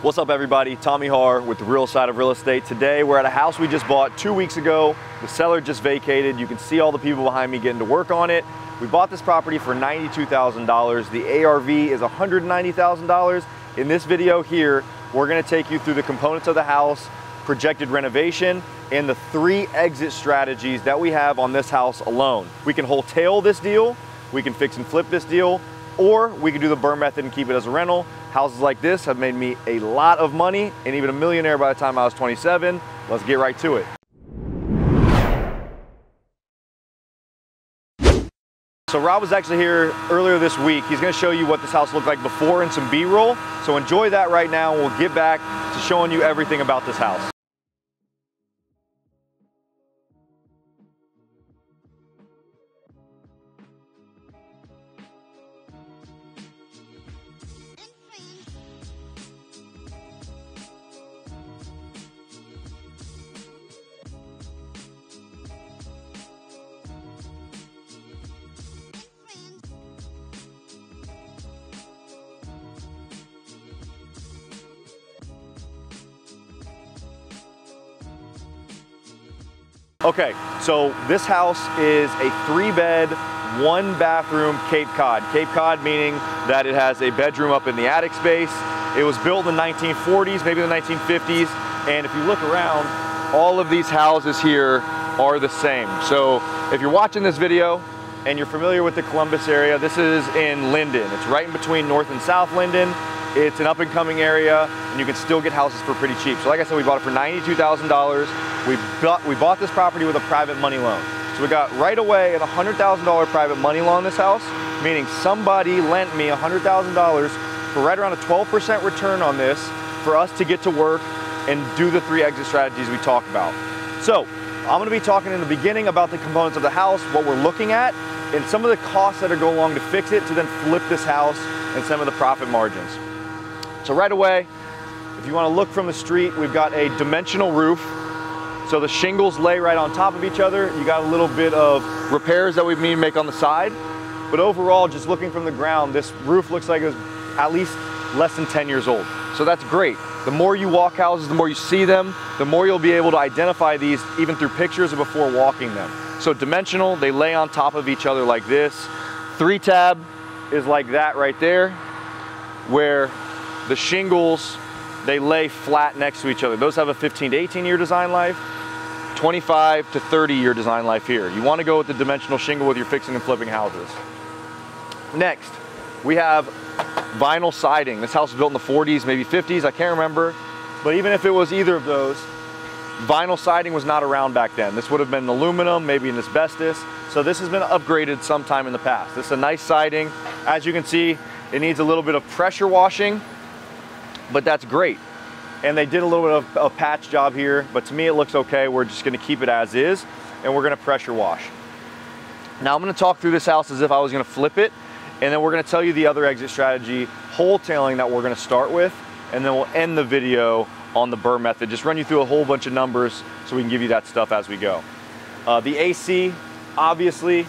What's up everybody, Tommy Har with the real side of real estate. Today we're at a house we just bought 2 weeks ago. The seller just vacated. You can see all the people behind me getting to work on it. We bought this property for $92,000. The ARV is $190,000. In this video here, we're gonna take you through the components of the house, projected renovation, and the 3 exit strategies that we have on this house alone. We can wholetail this deal, we can fix and flip this deal, or we can do the BRRRR method and keep it as a rental. Houses like this have made me a lot of money and even a millionaire by the time I was 27. Let's get right to it. So Rob was actually here earlier this week. He's gonna show you what this house looked like before and some B-roll. So enjoy that right now and we'll get back to showing you everything about this house. Okay, so this house is a 3-bed, 1-bathroom Cape Cod. Cape Cod meaning that it has a bedroom up in the attic space. It was built in the 1940s, maybe the 1950s, and if you look around, all of these houses here are the same. So if you're watching this video and you're familiar with the Columbus area, this is in Linden. It's right in between North and South Linden. It's an up-and-coming area, and you can still get houses for pretty cheap. So like I said, we bought it for $92,000. We bought this property with a private money loan. So we got right away a $100,000 private money loan on this house, meaning somebody lent me $100,000 for right around a 12% return on this for us to get to work and do the 3 exit strategies we talked about. So I'm gonna be talking in the beginning about the components of the house, what we're looking at, and some of the costs that are go along to fix it to then flip this house and some of the profit margins. So right away, if you want to look from the street, we've got a dimensional roof. So the shingles lay right on top of each other. You got a little bit of repairs that we need to make on the side. But overall, just looking from the ground, this roof looks like it was at least less than 10 years old. So that's great. The more you walk houses, the more you see them, the more you'll be able to identify these even through pictures or before walking them. So dimensional, they lay on top of each other like this. 3-tab is like that right there, where the shingles, they lay flat next to each other. Those have a 15 to 18 year design life, 25 to 30 year design life here. You want to go with the dimensional shingle with your fixing and flipping houses. Next, we have vinyl siding. This house was built in the 40s, maybe 50s, I can't remember. But even if it was either of those, vinyl siding was not around back then. This would have been aluminum, maybe an asbestos. So this has been upgraded sometime in the past. This is a nice siding. As you can see, it needs a little bit of pressure washing, but that's great. And they did a little bit of a patch job here, but to me it looks okay. We're just gonna keep it as is, and we're gonna pressure wash. Now I'm gonna talk through this house as if I was gonna flip it, and then we're gonna tell you the other exit strategy, wholetailing, that we're gonna start with, and then we'll end the video on the BRRRR method. Just run you through a whole bunch of numbers so we can give you that stuff as we go. The AC, obviously,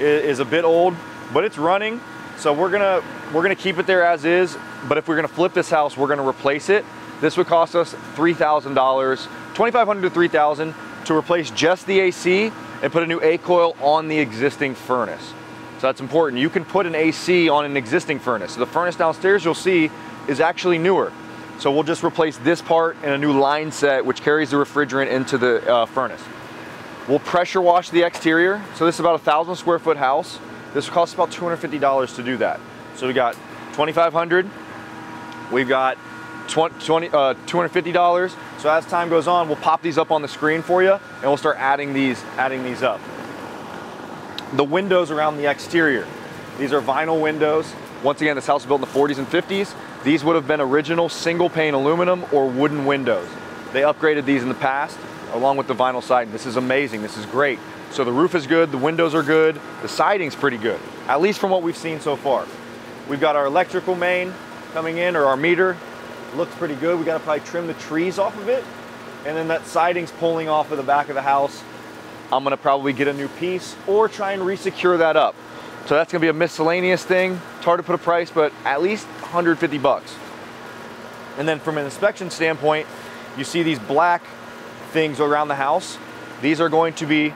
is a bit old, but it's running. So we're gonna keep it there as is, but if we're gonna flip this house, we're gonna replace it. This would cost us $3,000, $2,500 to $3,000 to replace just the AC and put a new A coil on the existing furnace. So that's important. You can put an AC on an existing furnace. So the furnace downstairs you'll see is actually newer. So we'll just replace this part and a new line set which carries the refrigerant into the furnace. We'll pressure wash the exterior. So this is about a 1,000 square foot house. This costs about $250 to do that. So we got $2,500, we've got $250. So as time goes on, we'll pop these up on the screen for you and we'll start adding these up. The windows around the exterior. These are vinyl windows. Once again, this house was built in the 40s and 50s. These would have been original single pane aluminum or wooden windows. They upgraded these in the past along with the vinyl siding. This is amazing, this is great. So the roof is good, the windows are good, the siding's pretty good, at least from what we've seen so far. We've got our electrical main coming in, or our meter. Looks pretty good. We gotta probably trim the trees off of it. And then that siding's pulling off of the back of the house. I'm gonna probably get a new piece or try and re-secure that up. So that's gonna be a miscellaneous thing. It's hard to put a price, but at least 150 bucks. And then from an inspection standpoint, you see these black things around the house. These are going to be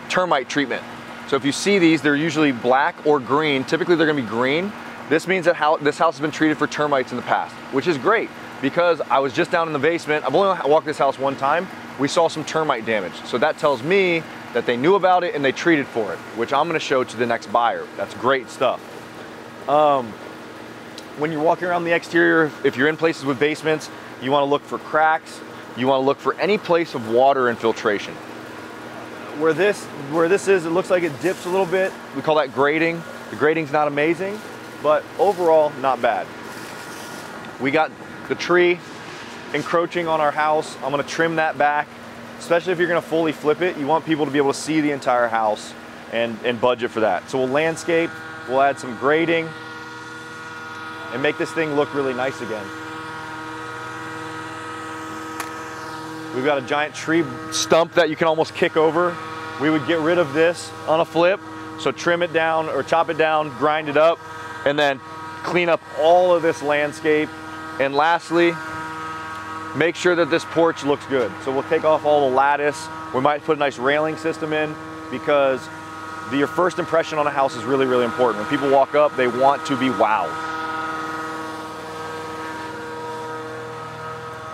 termite treatment. So if you see these, they're usually black or green. Typically they're gonna be green. This means that this house has been treated for termites in the past, which is great because I was just down in the basement. I've only walked this house one time. We saw some termite damage. So that tells me that they knew about it and they treated for it, which I'm gonna show to the next buyer. That's great stuff. When you're walking around the exterior, if you're in places with basements, you wanna look for cracks. You wanna look for any place of water infiltration. Where this is, it looks like it dips a little bit. We call that grading. The grading's not amazing, but overall, not bad. We got the tree encroaching on our house. I'm gonna trim that back, especially if you're gonna fully flip it. You want people to be able to see the entire house and budget for that. So we'll landscape, we'll add some grading, and make this thing look really nice again. We've got a giant tree stump that you can almost kick over. We would get rid of this on a flip. So trim it down or chop it down, grind it up, and then clean up all of this landscape. And lastly, make sure that this porch looks good. So we'll take off all the lattice. We might put a nice railing system in because your first impression on a house is really, really important. When people walk up, they want to be wowed.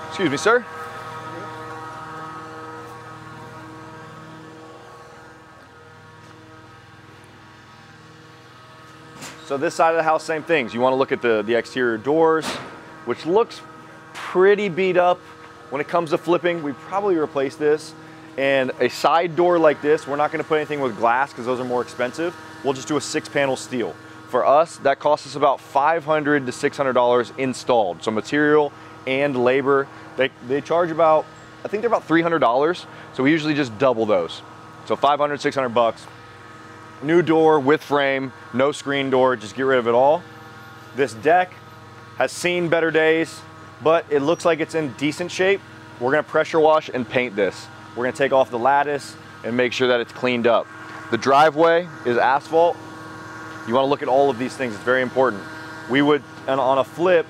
Excuse me, sir. So this side of the house, same things. You want to look at the exterior doors, which looks pretty beat up. When it comes to flipping, we probably replace this. And a side door like this, we're not going to put anything with glass because those are more expensive. We'll just do a 6-panel steel. For us, that costs us about $500 to $600 installed. So material and labor, they charge about, I think they're about $300. So we usually just double those. So 500, 600 bucks. New door with frame, no screen door, just get rid of it all. This deck has seen better days, but it looks like it's in decent shape. We're gonna pressure wash and paint this. We're gonna take off the lattice and make sure that it's cleaned up. The driveway is asphalt. You wanna look at all of these things, it's very important. We would, on a flip,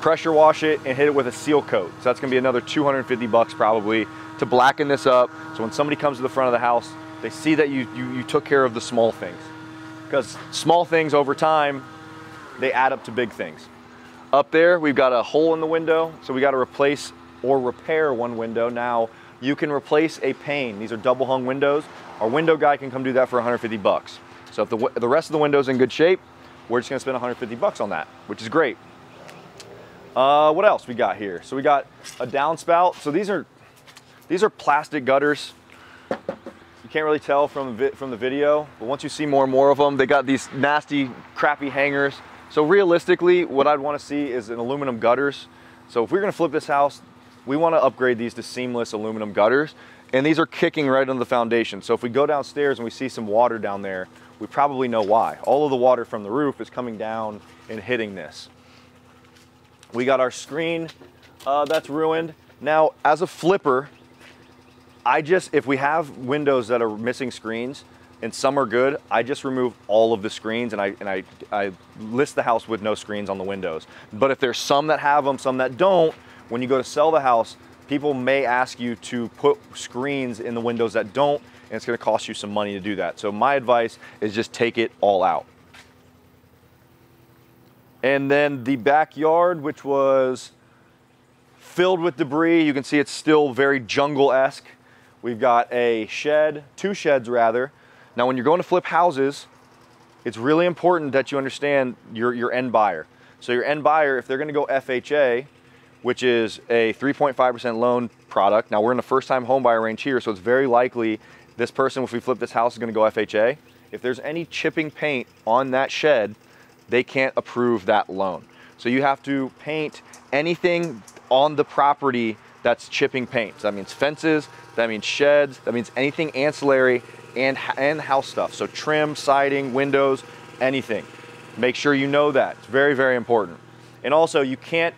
pressure wash it and hit it with a seal coat. So that's gonna be another 250 bucks probably to blacken this up. So when somebody comes to the front of the house, they see that you took care of the small things. Because small things over time, they add up to big things. Up there, we've got a hole in the window, so we gotta replace or repair one window. Now, you can replace a pane. These are double hung windows. Our window guy can come do that for 150 bucks. So if the rest of the window's in good shape, we're just gonna spend 150 bucks on that, which is great. What else we got here? So we got a downspout. So these are plastic gutters. Can't really tell from the video, but once you see more and more of them, they got these nasty, crappy hangers. So realistically, what I'd want to see is an aluminum gutters. So if we're gonna flip this house, we want to upgrade these to seamless aluminum gutters, and these are kicking right on the foundation. So if we go downstairs and we see some water down there, we probably know why. All of the water from the roof is coming down and hitting this. We got our screen that's ruined. Now, as a flipper, if we have windows that are missing screens and some are good, I just remove all of the screens and I list the house with no screens on the windows. But if there's some that have them, some that don't, when you go to sell the house, people may ask you to put screens in the windows that don't, and it's gonna cost you some money to do that. So my advice is just take it all out. And then the backyard, which was filled with debris, you can see it's still very jungle-esque. We've got a shed, 2 sheds rather. Now when you're going to flip houses, it's really important that you understand your end buyer. So your end buyer, if they're gonna go FHA, which is a 3.5% loan product. Now we're in the first time home buyer range here, so it's very likely this person, if we flip this house, is gonna go FHA. If there's any chipping paint on that shed, they can't approve that loan. So you have to paint anything on the property that's chipping paint. So that means fences, that means sheds, that means anything ancillary and house stuff. So trim, siding, windows, anything. Make sure you know that. It's very, very important. And also, you can't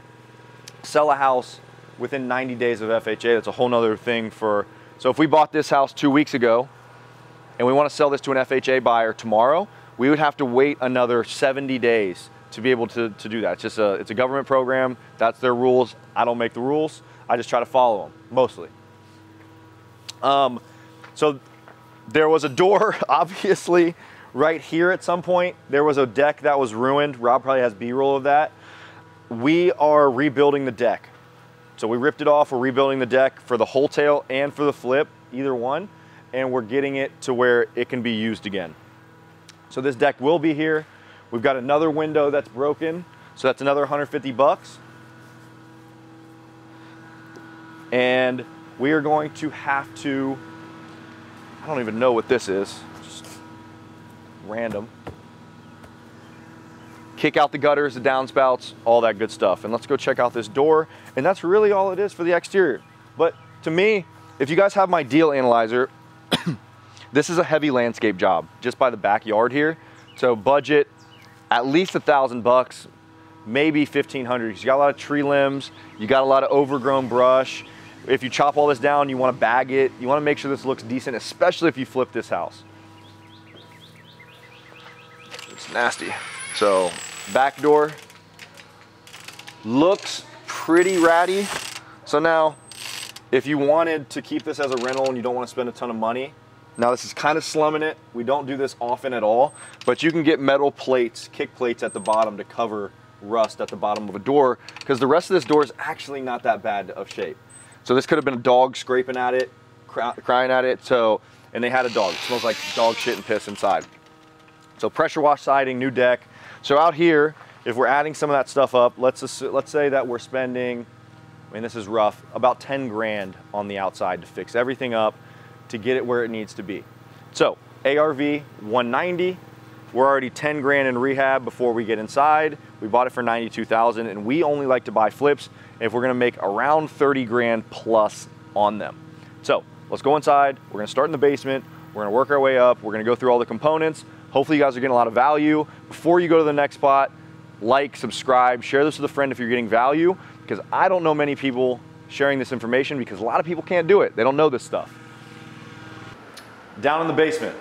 sell a house within 90 days of FHA. That's a whole nother thing so if we bought this house 2 weeks ago and we want to sell this to an FHA buyer tomorrow, we would have to wait another 70 days to be able to do that. It's a government program. That's their rules. I don't make the rules. I just try to follow them, mostly. So there was a door, obviously, right here at some point. There was a deck that was ruined. Rob probably has B-roll of that. We are rebuilding the deck. So we ripped it off. We're rebuilding the deck for the wholetail and for the flip, either one. And we're getting it to where it can be used again. So this deck will be here. We've got another window that's broken. So that's another 150 bucks. And we are going to have to, I don't even know what this is, just random. Kick out the gutters, the downspouts, all that good stuff. And let's go check out this door. And that's really all it is for the exterior. But to me, if you guys have my deal analyzer, this is a heavy landscape job just by the backyard here. So budget at least $1,000 maybe 1,500. You got a lot of tree limbs, you got a lot of overgrown brush. If you chop all this down, you want to bag it. You want to make sure this looks decent, especially if you flip this house. It's nasty. So back door looks pretty ratty. So now, if you wanted to keep this as a rental and you don't want to spend a ton of money, now this is kind of slumming it. We don't do this often at all, but you can get metal plates, kick plates at the bottom to cover rust at the bottom of a door, because the rest of this door is actually not that bad of shape. So this could have been a dog scraping at it, crying at it. So, and they had a dog. It smells like dog shit and piss inside. So pressure wash siding, new deck. So out here, if we're adding some of that stuff up, let's say that we're spending, I mean, this is rough, about 10 grand on the outside to fix everything up, to get it where it needs to be. So ARV 190, we're already 10 grand in rehab before we get inside. We bought it for 92,000, and we only like to buy flips if we're gonna make around 30 grand plus on them. So let's go inside. We're gonna start in the basement. We're gonna work our way up. We're gonna go through all the components. Hopefully you guys are getting a lot of value. Before you go to the next spot, like, subscribe, share this with a friend if you're getting value, because I don't know many people sharing this information, because a lot of people can't do it. They don't know this stuff. Down in the basement,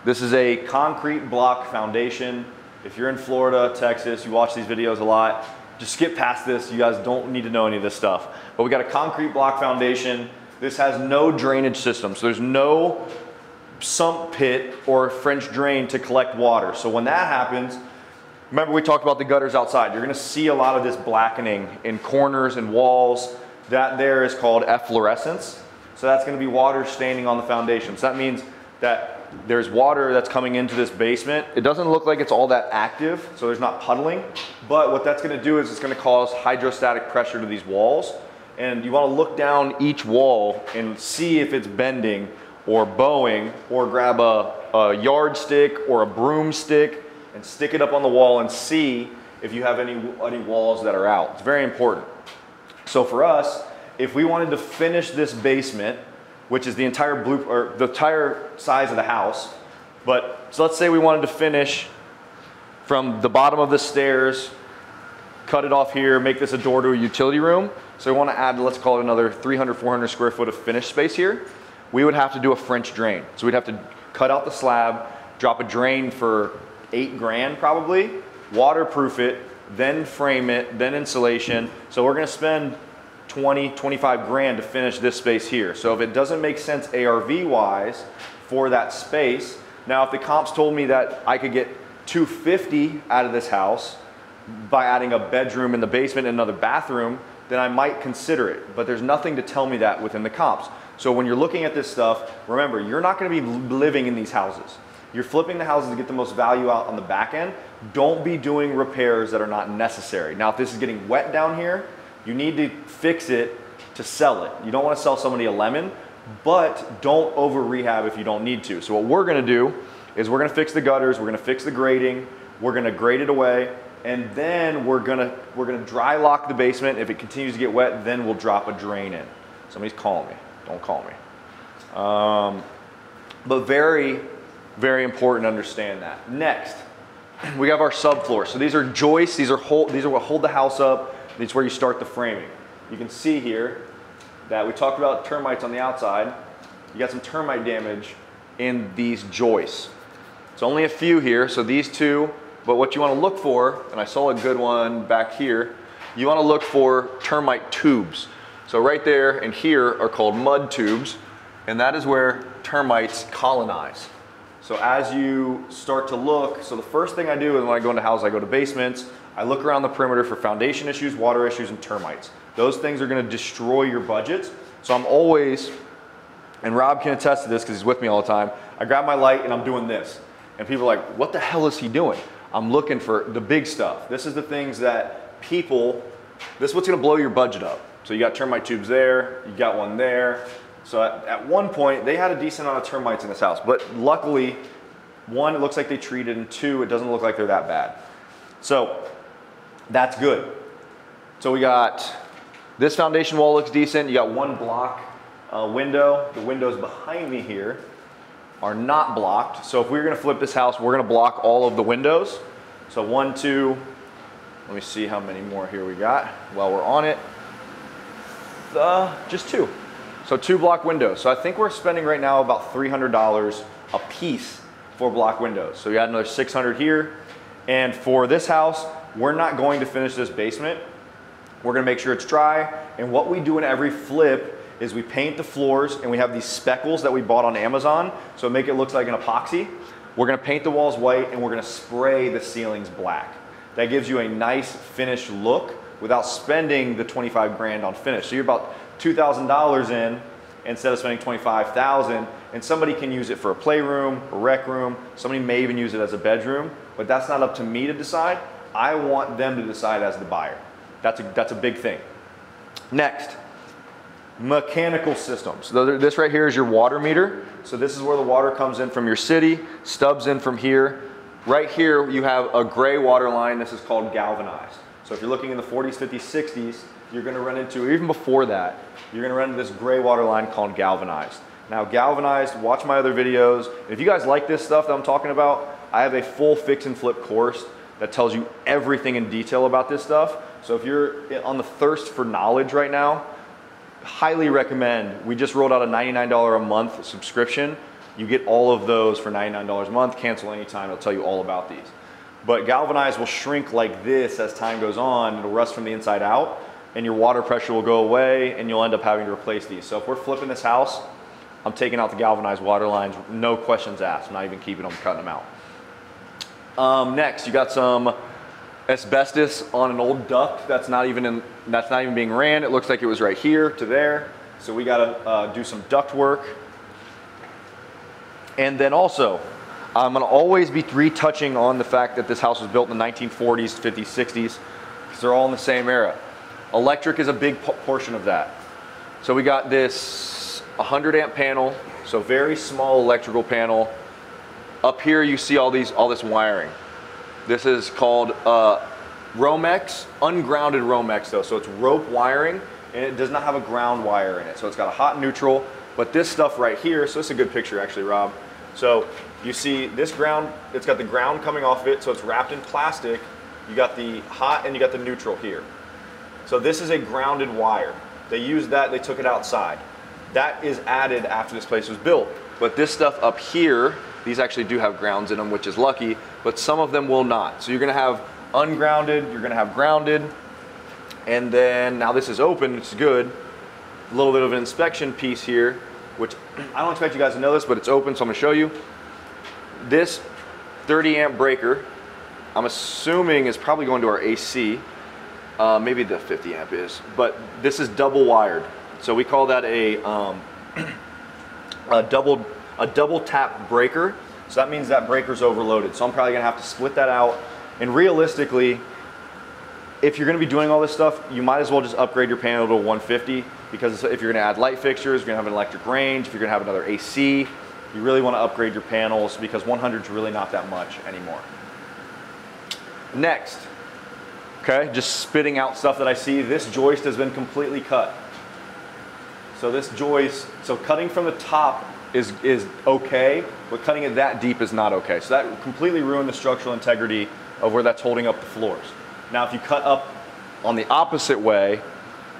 this is a concrete block foundation. If you're in Florida, Texas, you watch these videos a lot, just skip past this. You guys don't need to know any of this stuff. But we got a concrete block foundation. This has no drainage system, so there's no sump pit or French drain to collect water. So when that happens, remember we talked about the gutters outside. You're gonna see a lot of this blackening in corners and walls. That there is called efflorescence. So that's gonna be water staining on the foundation. So that means that there's water that's coming into this basement. It doesn't look like it's all that active, so there's not puddling. But what that's gonna do is it's gonna cause hydrostatic pressure to these walls. And you wanna look down each wall and see if it's bending or bowing, or grab a yardstick or a broomstick and stick it up on the wall and see if you have any walls that are out. It's very important. So for us, if we wanted to finish this basement, which is the entire the entire size of the house, but so let's say we wanted to finish from the bottom of the stairs, cut it off here, make this a door to a utility room. So we want to add, let's call it another 300, 400 square foot of finished space here. We would have to do a French drain. So we'd have to cut out the slab, drop a drain for 8 grand probably, waterproof it, then frame it, then insulation. So we're gonna spend 20, 25 grand to finish this space here. So if it doesn't make sense ARV wise for that space, now if the comps told me that I could get 250 out of this house by adding a bedroom in the basement and another bathroom, then I might consider it. But there's nothing to tell me that within the comps. So when you're looking at this stuff, remember, you're not gonna be living in these houses. You're flipping the houses to get the most value out on the back end. Don't be doing repairs that are not necessary. Now, if this is getting wet down here, you need to fix it to sell it. You don't wanna sell somebody a lemon, but don't over rehab if you don't need to. So what we're gonna do is we're gonna fix the gutters, we're gonna fix the grading, we're gonna grade it away, and then we're gonna dry lock the basement. If it continues to get wet, then we'll drop a drain in. Somebody's calling me. Don't call me. But very, very important to understand that. Next, we have our subfloor. So these are joists, these are what hold the house up. These are where you start the framing. You can see here that we talked about termites on the outside. You got some termite damage in these joists. It's only a few here, so these two But what you want to look for, and I saw a good one back here, you want to look for termite tubes. So right there and here are called mud tubes, and that is where termites colonize. So as you start to look, so the first thing I do is when I go into houses, I go to basements, I look around the perimeter for foundation issues, water issues, and termites. Those things are going to destroy your budgets. So I'm always, and Rob can attest to this because he's with me all the time, I grab my light and I'm doing this. And people are like, what the hell is he doing? I'm looking for the big stuff. This is the things that people, this is what's going to blow your budget up. So you got termite tubes there, you got one there. So at one point, they had a decent amount of termites in this house, but luckily, one, it looks like they treated, and two, it doesn't look like they're that bad. So that's good. So we got, this foundation wall looks decent. You got one block window. The windows behind me here are not blocked. So if we're gonna flip this house, we're gonna block all of the windows. So 1, 2, let me see how many more here we got while we're on it. Just 2. So 2 block windows. So I think we're spending right now about $300 a piece for block windows. So we got another $600 here. And for this house, we're not going to finish this basement. We're gonna make sure it's dry. And what we do in every flip is we paint the floors, and we have these speckles that we bought on Amazon, so make it look like an epoxy. We're gonna paint the walls white, and we're gonna spray the ceilings black. That gives you a nice finished look without spending the 25 grand on finish. So you're about $2,000 in instead of spending 25,000, and somebody can use it for a playroom, a rec room, somebody may even use it as a bedroom, but that's not up to me to decide. I want them to decide as the buyer. That's a big thing. Next, mechanical systems. This right here is your water meter. So this is where the water comes in from your city, stubs in from here. Right here you have a gray water line. This is called galvanized. So if you're looking in the 40s, 50s, 60s, you're gonna run into, even before that, you're gonna run into this gray water line called galvanized. Now galvanized, watch my other videos. If you guys like this stuff that I'm talking about, I have a full fix and flip course that tells you everything in detail about this stuff. So if you're on the thirst for knowledge right now, highly recommend. We just rolled out a $99 a month subscription. You get all of those for $99 a month. Cancel anytime. It'll tell you all about these. But galvanized will shrink like this as time goes on. It'll rust from the inside out, and your water pressure will go away, and you'll end up having to replace these. So if we're flipping this house, I'm taking out the galvanized water lines, no questions asked. I'm not even keeping them, cutting them out. Next, you got some asbestos on an old duct that's not even being ran. It looks like it was right here to there. So we gotta do some duct work. And then also, I'm gonna always be retouching on the fact that this house was built in the 1940s, 50s, 60s, because they're all in the same era. Electric is a big portion of that. So we got this 100 amp panel, so very small electrical panel. Up here you see all this wiring. This is called Romex, ungrounded Romex though. So it's rope wiring, and it does not have a ground wire in it. So it's got a hot neutral, but this stuff right here, so this is a good picture actually, Rob. So you see this ground, it's got the ground coming off of it, so it's wrapped in plastic. You got the hot and you got the neutral here. So this is a grounded wire. They used that, they took it outside. That is added after this place was built. But this stuff up here, these actually do have grounds in them, which is lucky, but some of them will not. So you're gonna have ungrounded, you're gonna have grounded, and then now this is open, it's good. A little bit of an inspection piece here, which I don't expect you guys to know this, but it's open, so I'm gonna show you. This 30 amp breaker, I'm assuming is probably going to our AC. Maybe the 50 amp is, but this is double wired. So we call that a double tap breaker. So that means that breaker's overloaded. So I'm probably gonna have to split that out. And realistically, if you're gonna be doing all this stuff, you might as well just upgrade your panel to a 150, because if you're gonna add light fixtures, you're gonna have an electric range, if you're gonna have another AC, you really wanna upgrade your panels, because 100 is really not that much anymore. Next, okay, just spitting out stuff that I see. This joist has been completely cut. So this joist, so cutting from the top is okay, but cutting it that deep is not okay. So that completely ruined the structural integrity of where that's holding up the floors. Now if you cut up on the opposite way,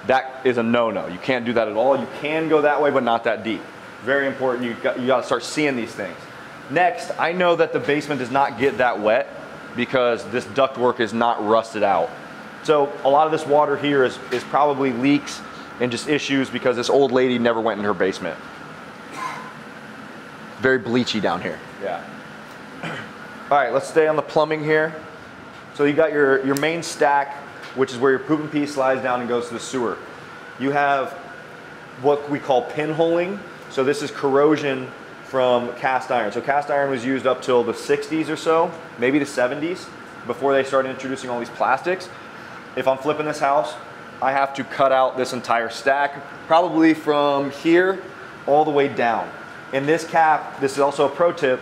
that is a no-no. You can't do that at all. You can go that way, but not that deep. Very important, you got to start seeing these things. Next, I know that the basement does not get that wet. because this ductwork is not rusted out. So a lot of this water here is probably leaks and just issues because this old lady never went in her basement. Very bleachy down here. Yeah. All right, let's stay on the plumbing here. So you got your main stack, which is where your poop and pee slides down and goes to the sewer. You have what we call pinholing. So this is corrosion from cast iron. So cast iron was used up till the 60s or so, maybe the 70s, before they started introducing all these plastics. If I'm flipping this house, I have to cut out this entire stack, probably from here all the way down. In this cap, this is also a pro tip,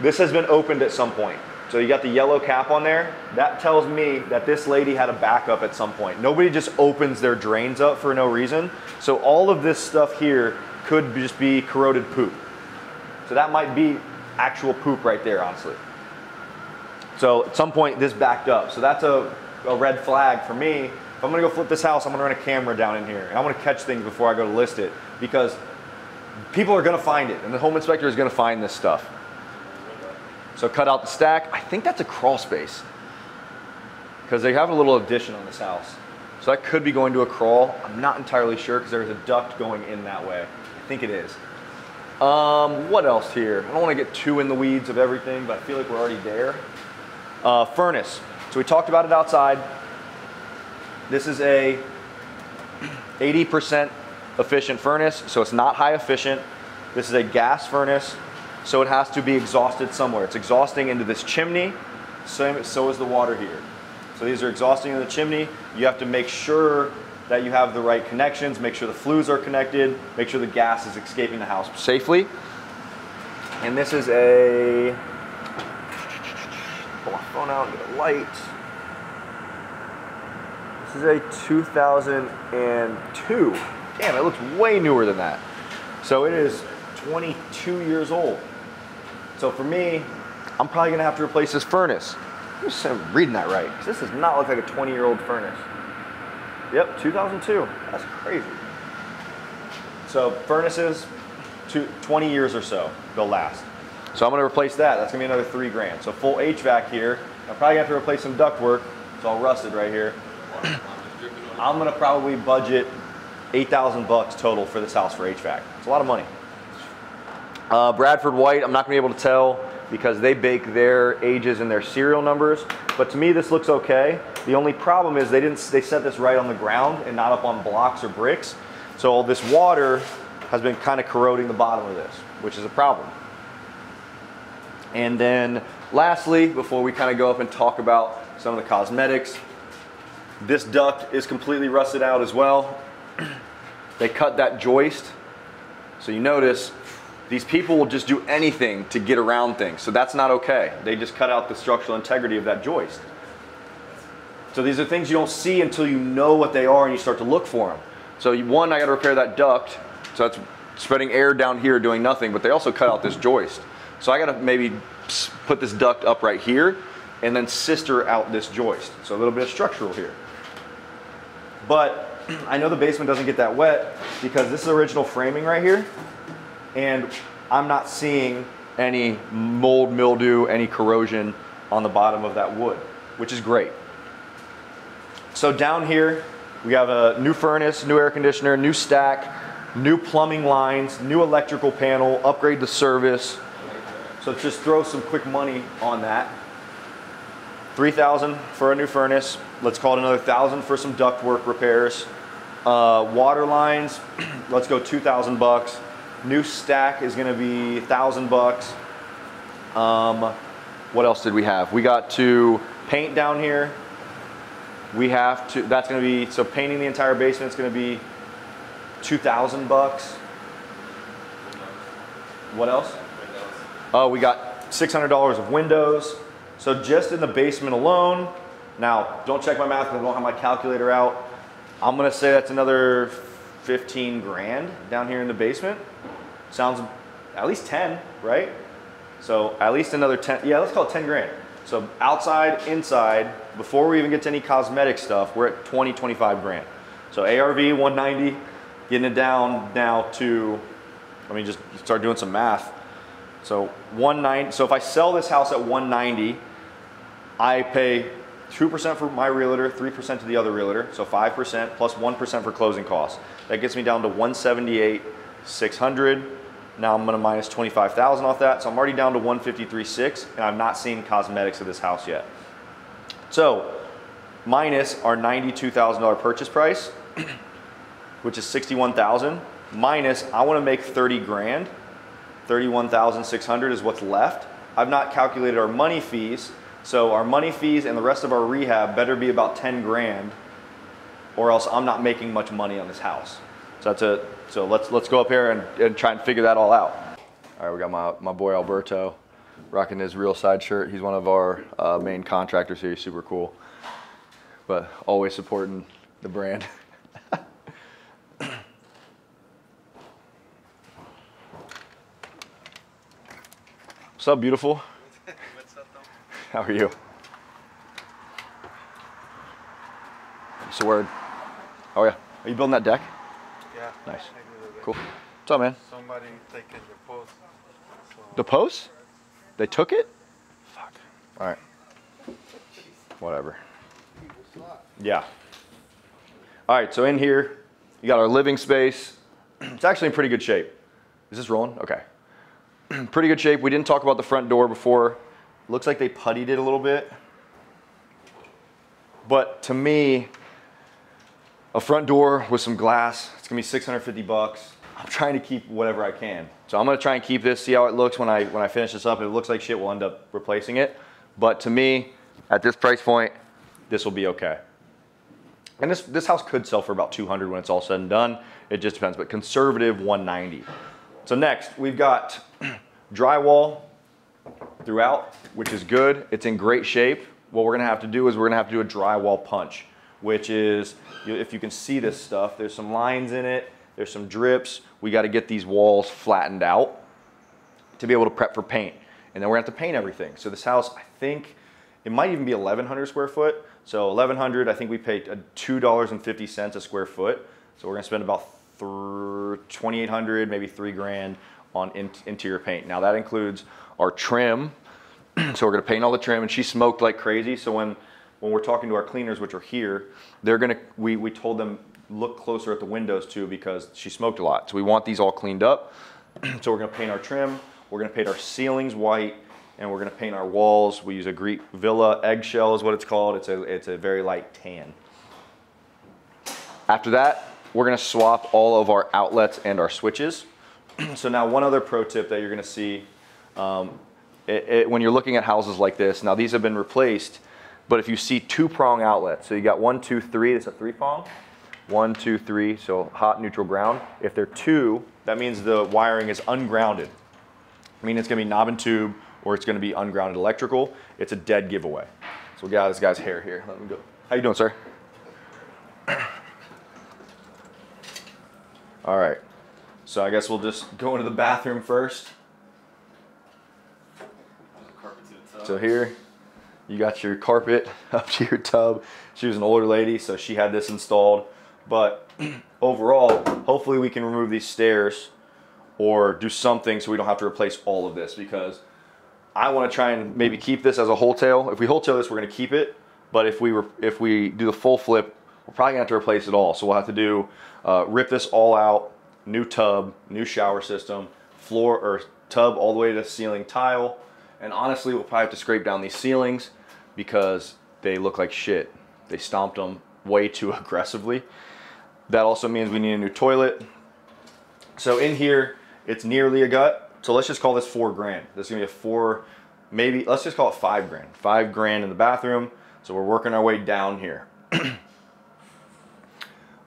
this has been opened at some point. So you got the yellow cap on there. That tells me that this lady had a backup at some point. Nobody just opens their drains up for no reason. So all of this stuff here could just be corroded poop. So that might be actual poop right there, honestly. So at some point this backed up. So that's a red flag for me. If I'm gonna go flip this house, I'm gonna run a camera down in here and I wanna catch things before I go to list it, because people are gonna find it and the home inspector is gonna find this stuff. So cut out the stack. I think that's a crawl space because they have a little addition on this house. So that could be going to a crawl. I'm not entirely sure because there's a duct going in that way. I think it is. What else here? I don't want to get too in the weeds of everything, but I feel like we're already there. Furnace. So we talked about it outside. This is a 80% efficient furnace, so it's not high efficient. This is a gas furnace, so it has to be exhausted somewhere. It's exhausting into this chimney, so is the water here. So these are exhausting into the chimney. You have to make sure that you have the right connections, make sure the flues are connected, make sure the gas is escaping the house safely. And this is a, pull my phone out and get a light. This is a 2002. Damn, it looks way newer than that. So it is 22 years old. So for me, I'm probably gonna have to replace this furnace. I'm just reading that right, because this does not look like a 20-year-old furnace. Yep, 2002, that's crazy. So furnaces, 20 years or so, they'll last. So I'm gonna replace that, that's gonna be another 3 grand. So full HVAC here. I'm probably gonna have to replace some ductwork. It's all rusted right here. I'm gonna probably budget 8,000 bucks total for this house for HVAC. It's a lot of money. Bradford White, I'm not gonna be able to tell because they bake their ages and their serial numbers, but to me this looks okay. The only problem is they set this right on the ground and not up on blocks or bricks. So all this water has been kind of corroding the bottom of this, which is a problem. And then lastly, before we kind of go up and talk about some of the cosmetics, this duct is completely rusted out as well. They cut that joist. So you notice these people will just do anything to get around things. So that's not okay. They just cut out the structural integrity of that joist. So these are things you don't see until you know what they are and you start to look for them. So one, I got to repair that duct. So that's spreading air down here doing nothing, but they also cut out this joist. So I got to maybe put this duct up right here and then sister out this joist. So a little bit of structural here. But I know the basement doesn't get that wet because this is original framing right here. And I'm not seeing any mold, mildew, any corrosion on the bottom of that wood, which is great. So down here, we have a new furnace, new air conditioner, new stack, new plumbing lines, new electrical panel, upgrade the service. So just throw some quick money on that. $3,000 for a new furnace. Let's call it another $1,000 for some ductwork repairs. Water lines, let's go 2,000 bucks. New stack is gonna be 1,000 bucks. What else did we have? We got to paint down here. We have to, that's gonna be, so painting the entire basement is gonna be 2,000 bucks. What else? Oh, we got $600 of windows. So just in the basement alone, now don't check my math because I don't have my calculator out. I'm gonna say that's another 15 grand down here in the basement. Sounds at least 10, right? So at least another 10, yeah, let's call it 10 grand. So outside, inside, before we even get to any cosmetic stuff, we're at 20, 25 grand. So ARV 190, getting it down now to, let me just start doing some math. So 190, so if I sell this house at 190, I pay 2% for my realtor, 3% to the other realtor, so 5% plus 1% for closing costs. That gets me down to $178,600. Now I'm gonna minus $25,000 off that, so I'm already down to $153,600, and I've not seen cosmetics of this house yet. So, minus our $92,000 purchase price, which is $61,000, minus I wanna make 30 grand, $31,600 is what's left. I've not calculated our money fees, so our money fees and the rest of our rehab better be about 10 grand, or else I'm not making much money on this house. So let's go up here and try and figure that all out. All right, we got my boy Alberto rocking his Real Side shirt. He's one of our main contractors here. He's super cool, but always supporting the brand. What's up, beautiful? What's up, though? How are you? What's the word? Oh yeah. Are you building that deck? Yeah. Nice. Cool. What's up, man? Somebody taking the post. So. The post? They took it? Fuck. All right. Whatever. Yeah. All right, so in here, you got our living space. It's actually in pretty good shape. Is this rolling? Okay. Pretty good shape. We didn't talk about the front door before. Looks like they puttied it a little bit. But to me, a front door with some glass, it's gonna be 650 bucks. I'm trying to keep whatever I can. So I'm gonna try and keep this, see how it looks when I finish this up. If it looks like shit, we'll end up replacing it. But to me, at this price point, this will be okay. And this house could sell for about 200 when it's all said and done. It just depends, but conservative 190. So next, we've got drywall throughout, which is good. It's in great shape. What we're gonna have to do is we're gonna have to do a drywall punch, which is, if you can see this stuff, there's some lines in it, there's some drips. We gotta get these walls flattened out to be able to prep for paint. And then we're gonna have to paint everything. So this house, I think, it might even be 1,100 square foot. So 1,100, I think we paid $2.50 a square foot. So we're gonna spend about 2,800, maybe 3 grand on interior paint. Now that includes our trim. So we're gonna paint all the trim, and she smoked like crazy. So when we're talking to our cleaners, which are here, they're gonna, we told them look closer at the windows too, because she smoked a lot. So we want these all cleaned up. So we're gonna paint our trim, we're gonna paint our ceilings white, and we're gonna paint our walls. We use a Greek Villa eggshell is what it's called. It's a very light tan. After that, we're gonna swap all of our outlets and our switches. So now one other pro tip that you're gonna see, when you're looking at houses like this, now these have been replaced, but if you see 2-prong outlets, so you got 1, 2, 3, it's a 3-prong, 1, 2, 3, so hot, neutral, ground. If they're 2, that means the wiring is ungrounded. I mean, it's gonna be knob and tube, or it's gonna be ungrounded electrical. It's a dead giveaway. So we got this guy's hair here. Let me go. How you doing, sir? All right. So I guess we'll just go into the bathroom first. So here, you got your carpet up to your tub. She was an older lady, so she had this installed. But overall, hopefully we can remove these stairs or do something so we don't have to replace all of this, because I want to try and maybe keep this as a wholetail. If we wholetail this, we're going to keep it. But if we do the full flip, we're probably going to have to replace it all. So we'll have to do, rip this all out, new tub, new shower system, floor or tub all the way to ceiling tile. And honestly, we'll probably have to scrape down these ceilings because they look like shit. They stomped them way too aggressively. That also means we need a new toilet. So in here, it's nearly a gut. So let's just call this 4 grand. This is gonna be a 4, maybe, let's just call it 5 grand. 5 grand in the bathroom. So we're working our way down here.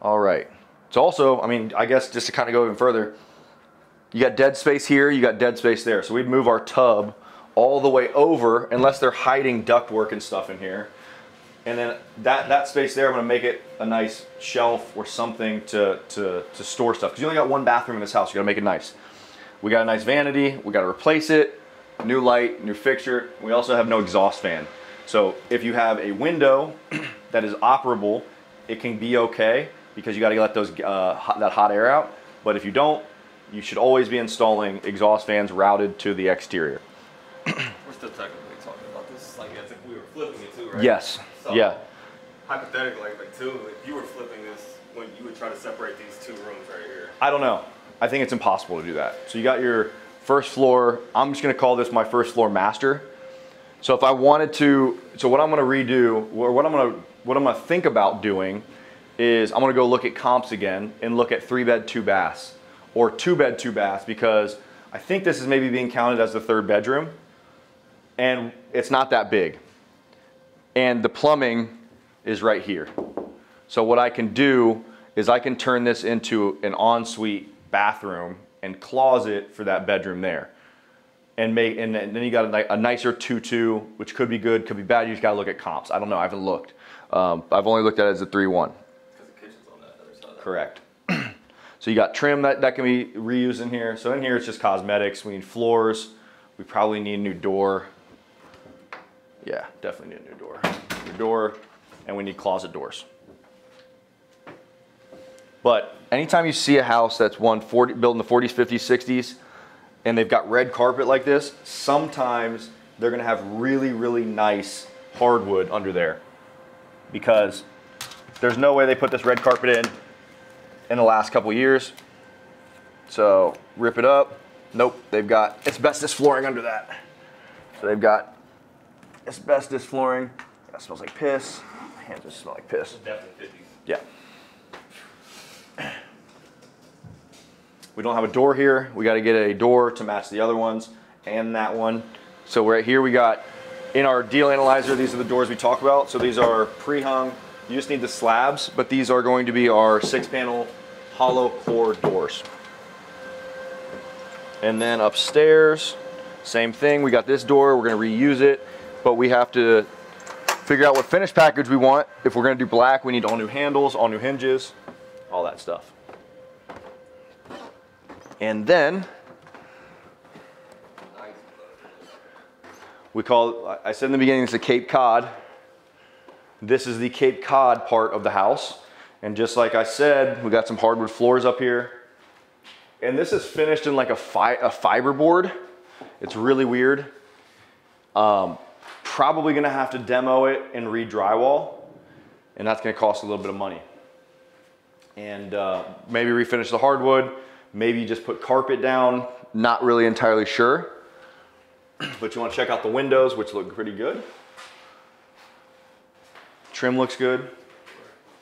All right. So also, I mean, I guess just to kind of go even further, you got dead space here, you got dead space there. So we'd move our tub all the way over, unless they're hiding ductwork and stuff in here. And then that space there, I'm gonna make it a nice shelf or something to store stuff. Because you only got 1 bathroom in this house, you gotta make it nice. We got a nice vanity, we gotta replace it, new light, new fixture. We also have no exhaust fan. So if you have a window that is operable, it can be okay, because you gotta let those that hot air out. But if you don't, you should always be installing exhaust fans routed to the exterior. We're still technically talking about this like as if we were flipping it. too, right? Yes. So, yeah. Hypothetically, like too, if you were flipping this, when you would try to separate these two rooms right here. I don't know. I think it's impossible to do that. So you got your first floor. I'm just gonna call this my first floor master. So if I wanted to, so what I'm gonna redo, or what I'm gonna think about doing is I'm gonna go look at comps again and look at 3-bed, 2 baths, or 2-bed, 2 baths, because I think this is maybe being counted as the 3rd bedroom, and it's not that big. And the plumbing is right here. So what I can do is I can turn this into an ensuite bathroom and closet for that bedroom there. And then you got a nicer 2-2, which could be good, could be bad. You just gotta look at comps. I don't know, I haven't looked. I've only looked at it as a 3-1. Because the kitchen's on that other side. Correct. So you got trim that can be reused in here. So in here it's just cosmetics. We need floors. We probably need a new door. Yeah, definitely need a new door. And we need closet doors. But anytime you see a house that's built in the 40s, 50s, 60s, and they've got red carpet like this, sometimes they're gonna have really, really nice hardwood under there, because there's no way they put this red carpet in the last couple years. So rip it up. Nope, they've got asbestos flooring under that. So they've got asbestos flooring. That smells like piss. My hands just smell like piss. Definitely 50s. Yeah. We don't have a door here. We got to get a door to match the other ones and that one. So right here we got, in our deal analyzer, these are the doors we talk about. So these are pre-hung. You just need the slabs, but these are going to be our 6-panel hollow core doors. And then upstairs, same thing. We got this door. We're going to reuse it, but we have to figure out what finish package we want. If we're going to do black, we need all new handles, all new hinges, all that stuff. And then I said in the beginning, it's a Cape Cod. This is the Cape Cod part of the house. And just like I said, we got some hardwood floors up here. And this is finished in like a fiberboard. It's really weird. Probably gonna have to demo it and re-drywall. And that's gonna cost a little bit of money. And maybe refinish the hardwood. Maybe just put carpet down. Not really entirely sure. But you want to check out the windows, which look pretty good. Trim looks good.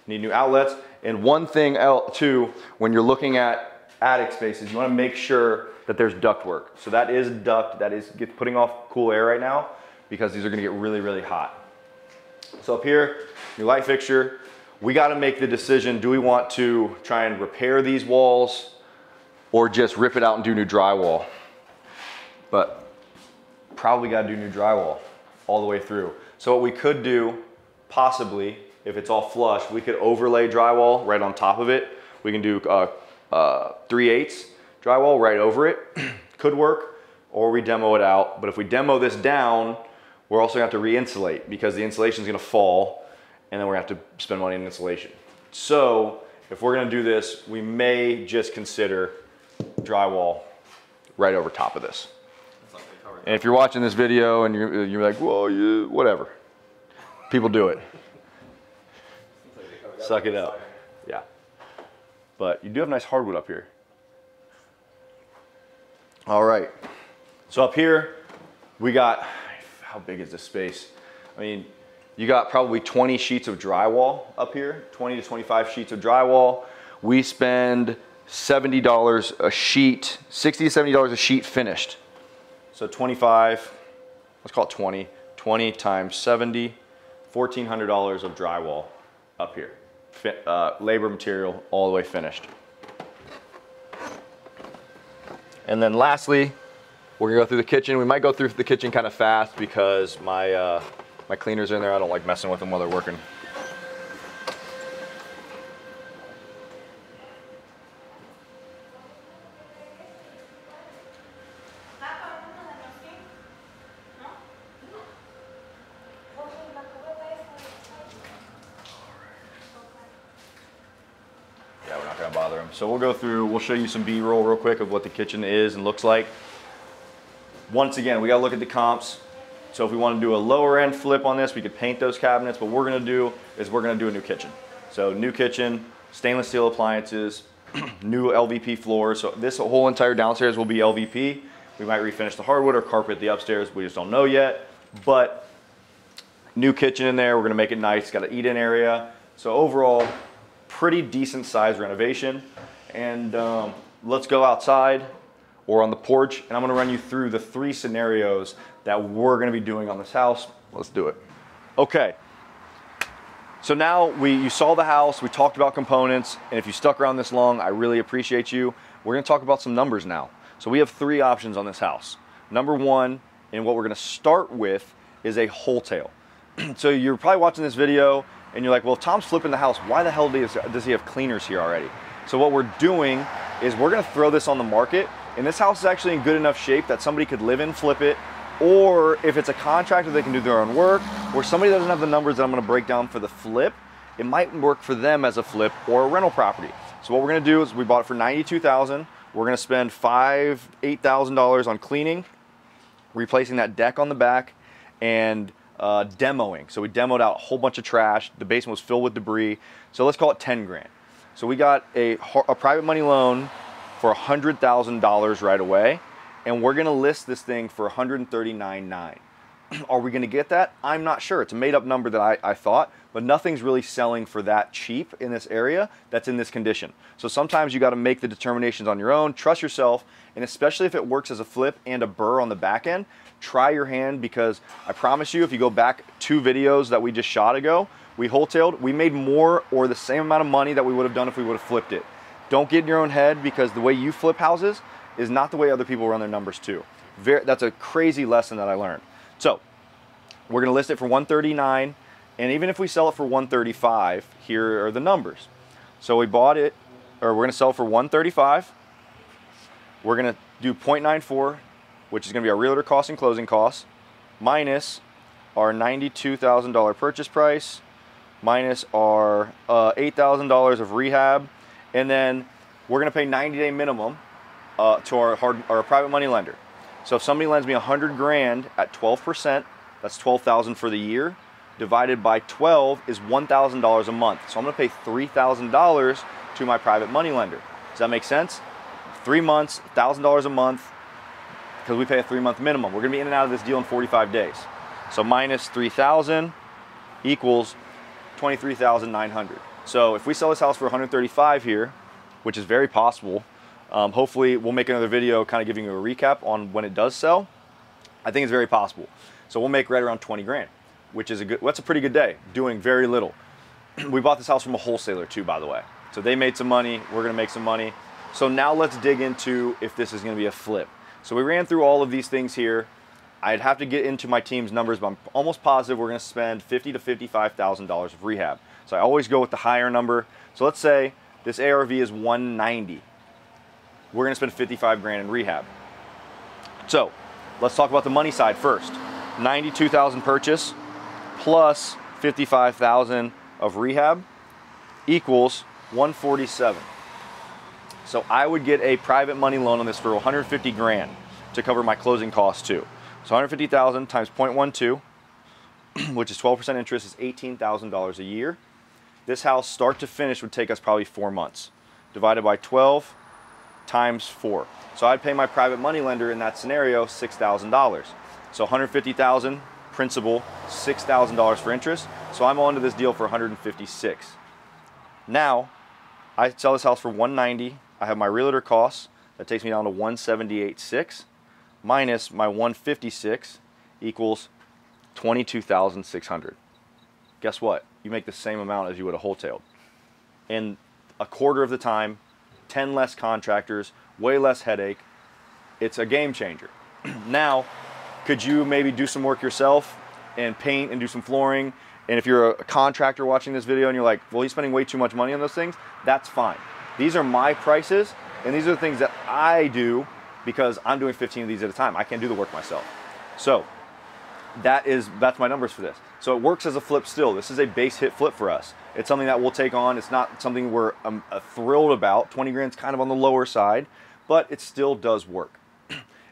Need new outlets. And one thing else too, when you're looking at attic spaces, you want to make sure that there's ductwork. So that is duct, that is putting off cool air right now, because these are going to get really, really hot. So up here, new light fixture. We got to make the decision, do we want to try and repair these walls or just rip it out and do new drywall? But probably got to do new drywall all the way through. So what we could do, possibly, if it's all flush, we could overlay drywall right on top of it. We can do 3/8 drywall right over it. Could work, or we demo it out. But if we demo this down, we're also gonna have to re-insulate, because the insulation is gonna fall, and then we're gonna have to spend money on insulation. So if we're gonna do this, we may just consider drywall right over top of this. And if you're watching this video and you're like, well, whatever. People do it. Suck it up. Yeah. But you do have nice hardwood up here. All right. So up here, we got, how big is this space? I mean, you got probably 20 sheets of drywall up here, 20 to 25 sheets of drywall. We spend $70 a sheet, $60 to $70 a sheet finished. So 25, let's call it 20. 20 times 70, $1,400 of drywall up here. Labor, material, all the way finished. And then lastly, we're gonna go through the kitchen. We might go through the kitchen kind of fast because my cleaners are in there. I don't like messing with them while they're working. Yeah, we're not gonna bother them. So we'll go through, we'll show you some B-roll real quick of what the kitchen is and looks like. Once again, we gotta look at the comps. So if we want to do a lower end flip on this, we could paint those cabinets. What we're going to do is we're going to do a new kitchen. So new kitchen, stainless steel appliances, new LVP floors. So this whole entire downstairs will be LVP. We might refinish the hardwood or carpet the upstairs. We just don't know yet. But new kitchen in there. We're going to make it nice. It's got an eat-in area. So overall, pretty decent size renovation. And let's go outside or on the porch, and I'm going to run you through the 3 scenarios that we're going to be doing on this house. Let's do it. Okay. So now you saw the house, we talked about components, and if you stuck around this long, I really appreciate you. We're going to talk about some numbers now. So we have 3 options on this house. Number 1, and what we're going to start with, is a wholetail. So you're probably watching this video and you're like, well, if Tom's flipping the house, why the hell does he have cleaners here already? So what we're doing is we're going to throw this on the market, and this house is actually in good enough shape that somebody could live in, flip it, or if it's a contractor, they can do their own work, or somebody doesn't have the numbers that I'm going to break down for the flip, it might work for them as a flip or a rental property. So what we're going to do is we bought it for $92,000. We're going to spend $8,000 on cleaning, replacing that deck on the back, and demoing. So we demoed out a whole bunch of trash. The basement was filled with debris. So let's call it 10 grand. So we got a private money loan for $100,000 right away, and we're gonna list this thing for $139,900. Are we gonna get that? I'm not sure. It's a made up number that I thought, but nothing's really selling for that cheap in this area that's in this condition. So sometimes you gotta make the determinations on your own, trust yourself, and especially if it works as a flip and a BRRRR on the back end, try your hand, because I promise you, if you go back 2 videos that we just shot ago, we wholetailed, we made more or the same amount of money that we would have done if we would have flipped it. Don't get in your own head, because the way you flip houses is not the way other people run their numbers too. That's a crazy lesson that I learned. So we're gonna list it for $139,000, and even if we sell it for $135,000, here are the numbers. So we bought it, or we're gonna sell it for $135,000. We're gonna do 0.94, which is gonna be our realtor costs and closing costs, minus our $92,000 purchase price, minus our $8,000 of rehab, and then we're gonna pay 90-day minimum to our private money lender. So if somebody lends me 100 grand at 12%, that's $12,000 for the year, divided by 12 is $1,000 a month. So I'm gonna pay $3,000 to my private money lender. Does that make sense? 3 months, $1,000 a month, because we pay a 3-month minimum. We're gonna be in and out of this deal in 45 days. So minus 3,000 equals 23,900. So if we sell this house for 135 here, which is very possible, hopefully we'll make another video kind of giving you a recap on when it does sell. I think it's very possible. So we'll make right around 20 grand, which is that's a pretty good day, doing very little. We bought this house from a wholesaler too, by the way. So they made some money, we're gonna make some money. So now let's dig into if this is gonna be a flip. So we ran through all of these things here. I'd have to get into my team's numbers, but I'm almost positive we're gonna spend $50,000 to $55,000 of rehab. So I always go with the higher number. So let's say this ARV is 190. We're gonna spend 55 grand in rehab. So let's talk about the money side first. 92,000 purchase plus 55,000 of rehab equals 147. So I would get a private money loan on this for 150 grand to cover my closing costs too. So 150,000 times 0.12, which is 12% interest, is $18,000 a year. This house, start to finish, would take us probably 4 months. Divided by 12 times 4. So I'd pay my private money lender in that scenario $6,000. So 150,000 principal, $6,000 for interest. So I'm on to this deal for 156. Now, I sell this house for 190. I have my realtor costs. That takes me down to 178.6 minus my 156 equals 22,600. Guess what? You make the same amount as you would have wholetailed. In a quarter of the time, 10 less contractors, way less headache. It's a game changer. Now, could you maybe do some work yourself and paint and do some flooring? And if you're a contractor watching this video and you're like, well, he's spending way too much money on those things, that's fine. These are my prices, and these are the things that I do because I'm doing 15 of these at a time. I can't do the work myself. So that's my numbers for this. So it works as a flip still. This is a base hit flip for us. It's something that we'll take on. It's not something we're thrilled about. 20 grand's kind of on the lower side, but it still does work.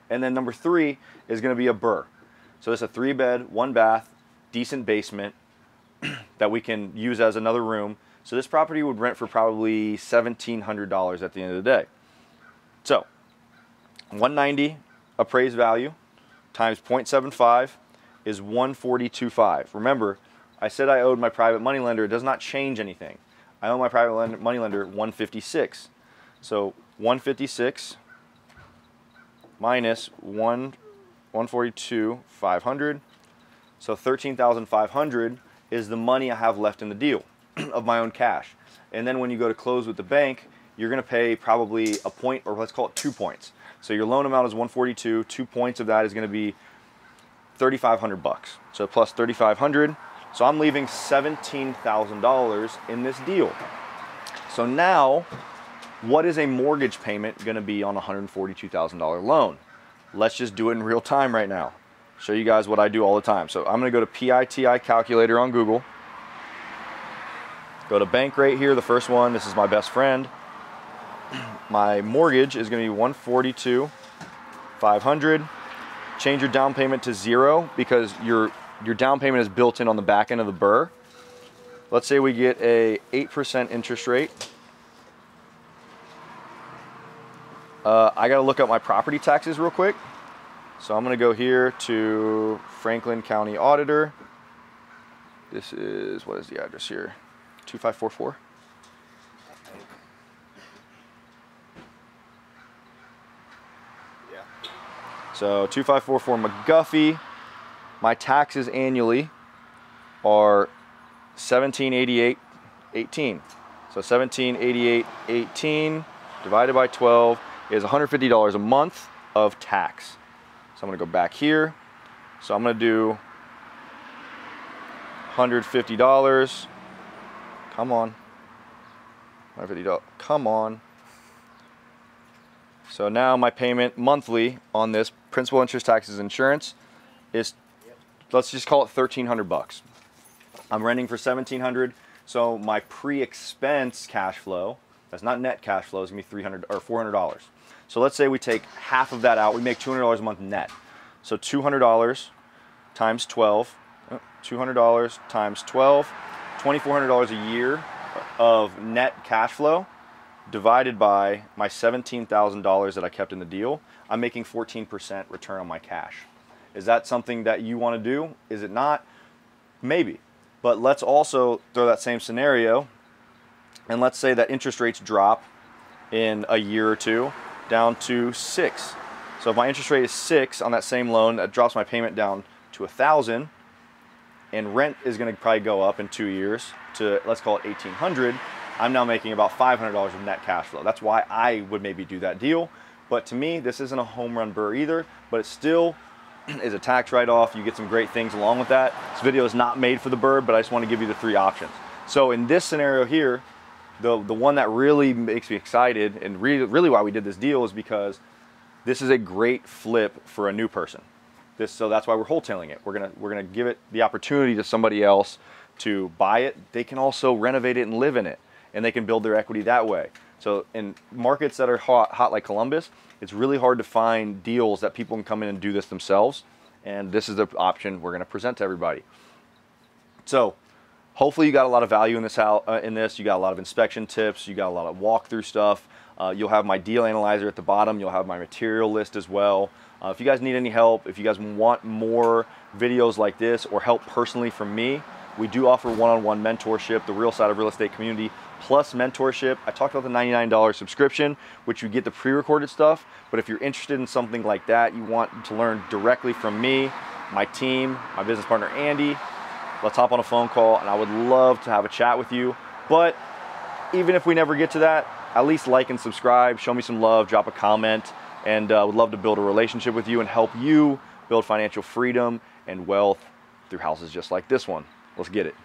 And then number 3 is gonna be a BRRRR. So it's a 3-bed, 1-bath, decent basement that we can use as another room. So this property would rent for probably $1,700 at the end of the day. So 190 appraised value times 0.75 is 142.5. Remember, I said I owed my private money lender. It does not change anything. I owe my private money lender 156. So 156 minus 142,500. So 13,500 is the money I have left in the deal of my own cash. And then when you go to close with the bank, you're going to pay probably a point, or let's call it 2 points. So your loan amount is 142. 2 points of that is going to be 3,500 bucks. So plus 3,500. So I'm leaving $17,000 in this deal. So now, what is a mortgage payment going to be on a $142,000 loan? Let's just do it in real time right now. Show you guys what I do all the time. So I'm going to go to PITI calculator on Google. Go to bank rate here, the first one. This is my best friend. My mortgage is going to be $142,500. Change your down payment to 0 because your down payment is built in on the back end of the BRRRR. Let's say we get a 8% interest rate. I got to look up my property taxes real quick. So I'm going to go here to Franklin County Auditor. This is, what is the address here? 2544. Yeah. So 2544 McGuffey. My taxes annually are $1,788.18. So $1,788.18 divided by 12 is $150 a month of tax. So I'm going to go back here. So I'm going to do $150. Come on. $150. Come on. So now my payment monthly on this principal, interest, taxes, insurance is, let's just call it 1,300 bucks. I'm renting for 1,700. So my pre-expense cash flow, that's not net cash flow, is gonna be $300 or $400. So let's say we take half of that out. We make $200 a month net. So $200 times 12. $200 times 12. $2,400 a year of net cash flow divided by my $17,000 that I kept in the deal. I'm making 14% return on my cash. Is that something that you want to do? Is it not? Maybe. But let's also throw that same scenario, and let's say that interest rates drop in a year or two down to 6. So if my interest rate is 6 on that same loan, that drops my payment down to $1,000, and rent is going to probably go up in 2 years to, let's call it $1,800. I'm now making about $500 of net cash flow. That's why I would maybe do that deal. But to me, this isn't a home run BRRRR either, but it still is a tax write-off. You get some great things along with that. This video is not made for the BRRRR, but I just want to give you the 3 options. So in this scenario here, the one that really makes me excited and really why we did this deal is because this is a great flip for a new person. So that's why we're wholetailing it. We're gonna give it the opportunity to somebody else to buy it. They can also renovate it and live in it, and they can build their equity that way. So in markets that are hot like Columbus, it's really hard to find deals that people can come in and do this themselves. And this is the option we're gonna present to everybody. So hopefully you got a lot of value in this. You got a lot of inspection tips. You got a lot of walkthrough stuff. You'll have my deal analyzer at the bottom. You'll have my material list as well. If you guys need any help, if you guys want more videos like this or help personally from me, we do offer one-on-one mentorship, the Real Side of Real Estate community, plus mentorship. I talked about the $99 subscription, which you get the pre-recorded stuff. But if you're interested in something like that, you want to learn directly from me, my team, my business partner, Andy, let's hop on a phone call, and I would love to have a chat with you. But even if we never get to that, at least like and subscribe, show me some love, drop a comment, and would love to build a relationship with you and help you build financial freedom and wealth through houses just like this one. Let's get it.